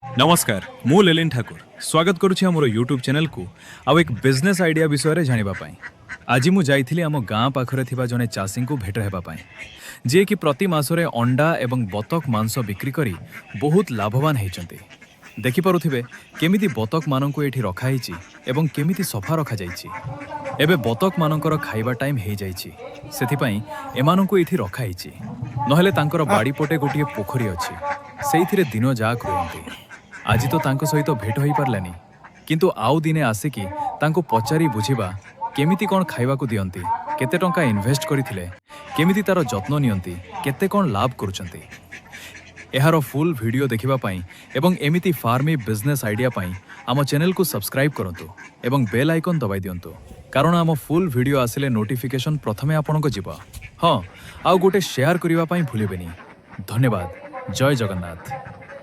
नमस्कार मु लेलिन ठाकुर स्वागत करुछि हमर यूट्यूब चैनल को आउ एक बिजनेस आइडिया विषय जानिबा पाई। आज मु जाइथिली आम गाँ पाखरे थिबा जने चाषी को भेट हेबा पाई जे कि प्रति मासरे अंडा एवं बतक मांस बिक्री करी बहुत लाभवान हेचंती। देखि पारुथिबे केमिति बतक माननकु एठी रखा हेची एवं केमिति सफा रखा जाइछि। एबे बतक मानकर खाइबा टाइम हे जाइछि सेथि पई एमाननकु एठी रखा हेची। नहले तांकर बाड़ी पटे गोटिए पोखरी अछि सेइथिरे दिन जाक रुहंती। आज तो तांको सहित भेट होई पारलानी किंतु आउ दिने आसिकी तांको पचारि बुझिबा केमिति कोन खाइबाकू दियंती, केते टंका इन्वेस्ट करिथिले, केमिति तार जत्न नियंती, केते कोन लाभ करूचंती। एहारो फुल वीडियो देखिबा पाई एवं एमिति फार्मी बिजनेस आइडिया पाई आम चैनल को सब्सक्राइब करंतु एवं बेल आइकन दबाई दियंतु कारण आम फुल वीडियो आसिले नोटिफिकेशन प्रथमे आपनको जिबा। हां आउ गोटे शेयर करिबा पाई भूलिबेनी। धन्यवाद। जय जगन्नाथ।